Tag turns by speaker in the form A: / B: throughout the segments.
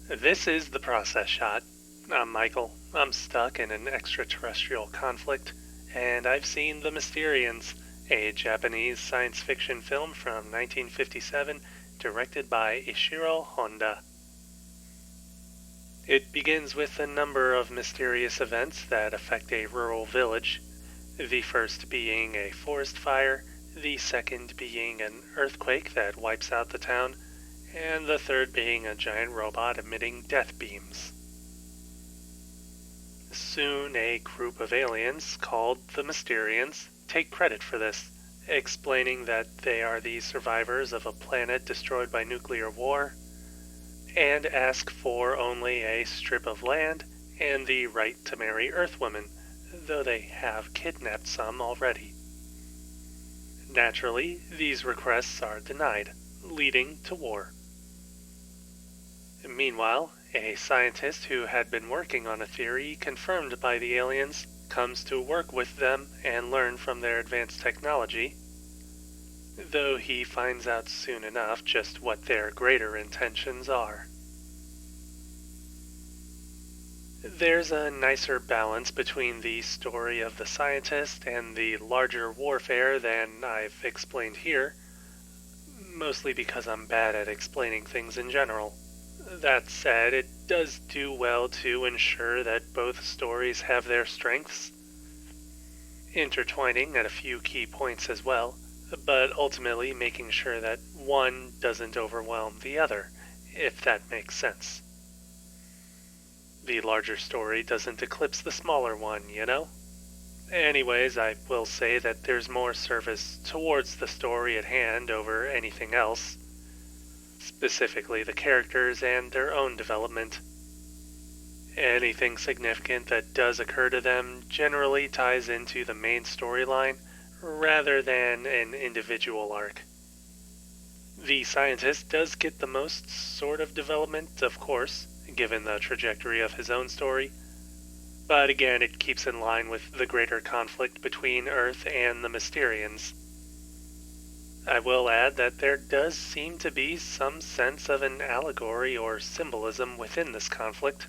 A: This is The Process Shot. I'm Michael. I'm stuck in an extraterrestrial conflict, and I've seen The Mysterians, a Japanese science fiction film from 1957 directed by Ishiro Honda. It begins with a number of mysterious events that affect a rural village, the first being a forest fire, the second being an earthquake that wipes out the town, and the third being a giant robot emitting death beams. Soon a group of aliens, called the Mysterians, take credit for this, explaining that they are the survivors of a planet destroyed by nuclear war, and ask for only a strip of land and the right to marry Earthwomen, though they have kidnapped some already. Naturally, these requests are denied, leading to war. Meanwhile, a scientist who had been working on a theory confirmed by the aliens comes to work with them and learn from their advanced technology, though he finds out soon enough just what their greater intentions are. There's a nicer balance between the story of the scientist and the larger warfare than I've explained here, mostly because I'm bad at explaining things in general. That said, it does do well to ensure that both stories have their strengths, intertwining at a few key points as well, but ultimately making sure that one doesn't overwhelm the other, if that makes sense. The larger story doesn't eclipse the smaller one, you know? Anyways, I will say that there's more service towards the story at hand over anything else, specifically the characters and their own development. Anything significant that does occur to them generally ties into the main storyline rather than an individual arc. The scientist does get the most sort of development, of course, given the trajectory of his own story, but again it keeps in line with the greater conflict between Earth and the Mysterians. I will add that there does seem to be some sense of an allegory or symbolism within this conflict,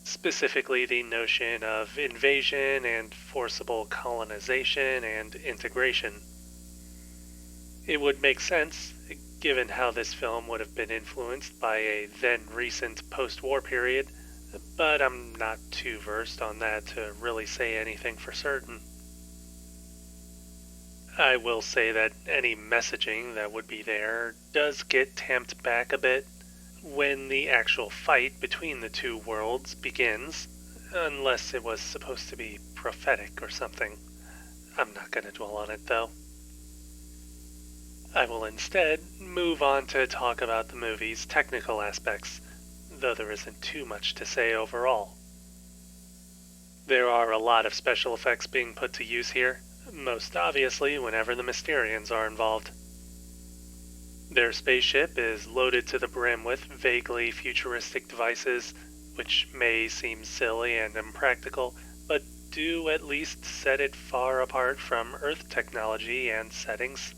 A: specifically the notion of invasion and forcible colonization and integration. It would make sense, given how this film would have been influenced by a then-recent post-war period, but I'm not too versed on that to really say anything for certain. I will say that any messaging that would be there does get tamped back a bit when the actual fight between the two worlds begins, unless it was supposed to be prophetic or something. I'm not going to dwell on it though. I will instead move on to talk about the movie's technical aspects, though there isn't too much to say overall. There are a lot of special effects being put to use here, most obviously whenever the Mysterians are involved. Their spaceship is loaded to the brim with vaguely futuristic devices, which may seem silly and impractical, but do at least set it far apart from Earth technology and settings.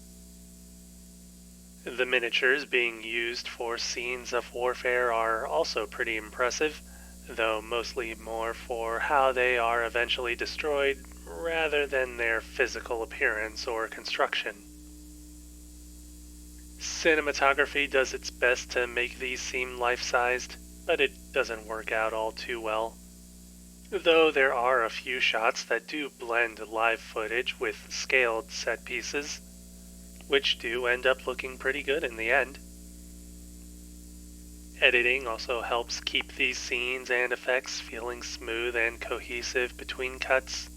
A: The miniatures being used for scenes of warfare are also pretty impressive, though mostly more for how they are eventually destroyed rather than their physical appearance or construction. Cinematography does its best to make these seem life-sized, but it doesn't work out all too well. Though there are a few shots that do blend live footage with scaled set pieces, which do end up looking pretty good in the end. Editing also helps keep these scenes and effects feeling smooth and cohesive between cuts,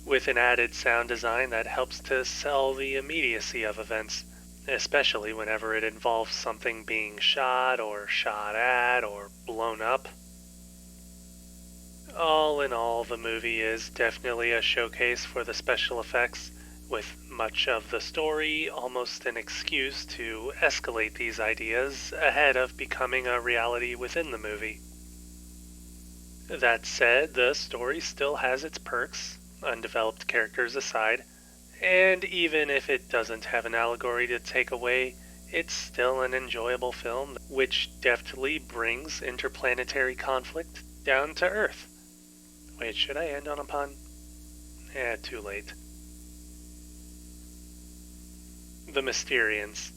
A: with an added sound design that helps to sell the immediacy of events, especially whenever it involves something being shot or shot at or blown up. All in all, the movie is definitely a showcase for the special effects, with much of the story almost an excuse to escalate these ideas ahead of becoming a reality within the movie. That said, the story still has its perks, undeveloped characters aside, and even if it doesn't have an allegory to take away, it's still an enjoyable film which deftly brings interplanetary conflict down to Earth. Wait, should I end on a pun? Too late. The Mysterians.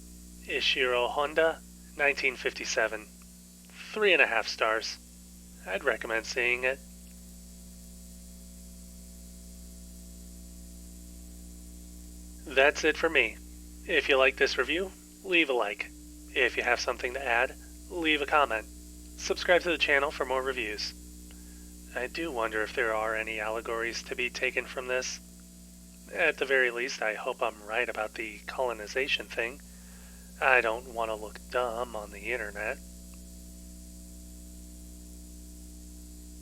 A: Ishiro Honda, 1957. 3.5 stars. I'd recommend seeing it. That's it for me. If you like this review, leave a like. If you have something to add, leave a comment. Subscribe to the channel for more reviews. I do wonder if there are any allegories to be taken from this. At the very least, I hope I'm right about the colonization thing. I don't want to look dumb on the internet.